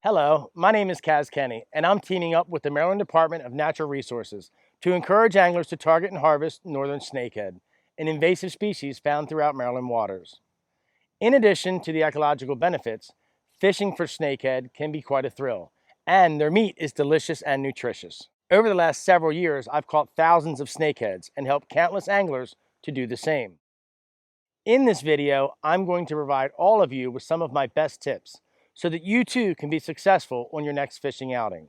Hello, my name is Kaz Kenny, and I'm teaming up with the Maryland Department of Natural Resources to encourage anglers to target and harvest northern snakehead, an invasive species found throughout Maryland waters. In addition to the ecological benefits, fishing for snakehead can be quite a thrill, and their meat is delicious and nutritious. Over the last several years, I've caught thousands of snakeheads and helped countless anglers to do the same. In this video, I'm going to provide all of you with some of my best tips so that you too can be successful on your next fishing outing.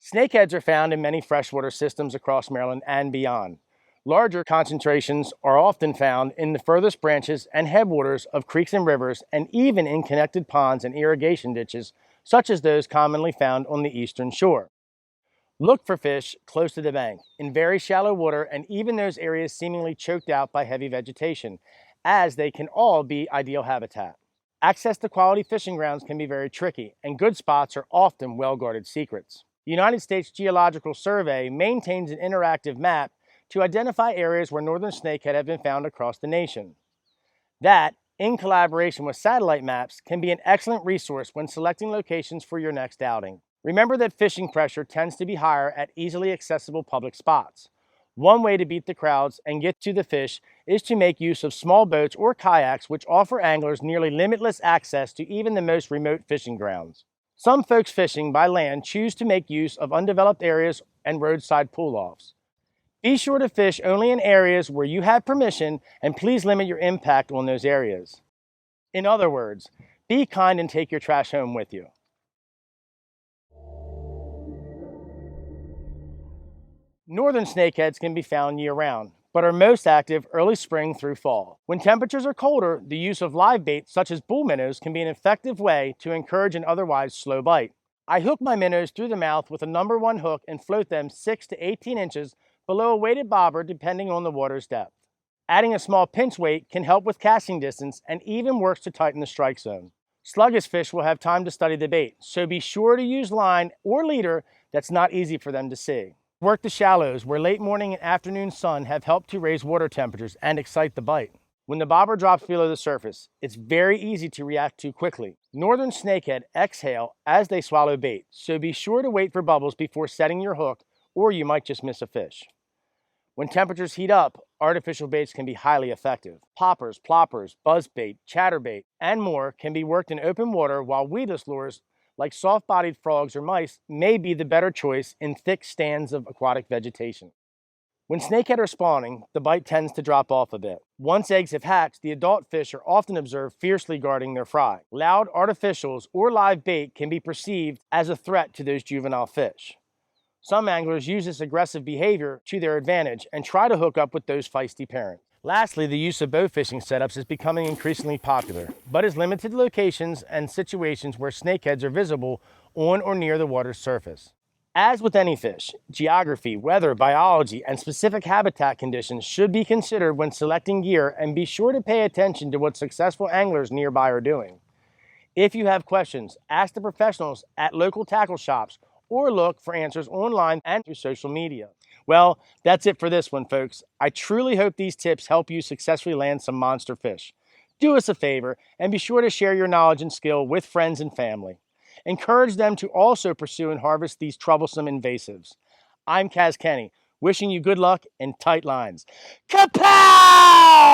Snakeheads are found in many freshwater systems across Maryland and beyond. Larger concentrations are often found in the furthest branches and headwaters of creeks and rivers, and even in connected ponds and irrigation ditches, such as those commonly found on the eastern shore. Look for fish close to the bank, in very shallow water, and even those areas seemingly choked out by heavy vegetation, as they can all be ideal habitat. Access to quality fishing grounds can be very tricky, and good spots are often well-guarded secrets. The United States Geological Survey maintains an interactive map to identify areas where northern snakehead have been found across the nation. That, in collaboration with satellite maps, can be an excellent resource when selecting locations for your next outing. Remember that fishing pressure tends to be higher at easily accessible public spots. One way to beat the crowds and get to the fish is to make use of small boats or kayaks, which offer anglers nearly limitless access to even the most remote fishing grounds. Some folks fishing by land choose to make use of undeveloped areas and roadside pull-offs. Be sure to fish only in areas where you have permission, and please limit your impact on those areas. In other words, be kind and take your trash home with you. Northern snakeheads can be found year-round, but are most active early spring through fall. When temperatures are colder, the use of live bait such as bull minnows can be an effective way to encourage an otherwise slow bite. I hook my minnows through the mouth with a number 1 hook and float them 6 to 18 inches below a weighted bobber depending on the water's depth. Adding a small pinch weight can help with casting distance and even works to tighten the strike zone. Sluggish fish will have time to study the bait, so be sure to use line or leader that's not easy for them to see. Work the shallows where late morning and afternoon sun have helped to raise water temperatures and excite the bite. When the bobber drops below the surface, it's very easy to react too quickly. Northern snakehead exhale as they swallow bait, so be sure to wait for bubbles before setting your hook, or you might just miss a fish. When temperatures heat up, artificial baits can be highly effective. Poppers, ploppers, buzzbait, chatterbait, and more can be worked in open water, while weedless lures like soft-bodied frogs or mice may be the better choice in thick stands of aquatic vegetation. When snakehead are spawning, the bite tends to drop off a bit. Once eggs have hatched, the adult fish are often observed fiercely guarding their fry. Loud artificials or live bait can be perceived as a threat to those juvenile fish. Some anglers use this aggressive behavior to their advantage and try to hook up with those feisty parents. Lastly, the use of bow fishing setups is becoming increasingly popular, but is limited to locations and situations where snakeheads are visible on or near the water's surface. As with any fish, geography, weather, biology, and specific habitat conditions should be considered when selecting gear, and be sure to pay attention to what successful anglers nearby are doing. If you have questions, ask the professionals at local tackle shops or look for answers online and through social media. Well, that's it for this one, folks. I truly hope these tips help you successfully land some monster fish. Do us a favor and be sure to share your knowledge and skill with friends and family. Encourage them to also pursue and harvest these troublesome invasives. I'm Kaz Kenny, wishing you good luck and tight lines. Kapow!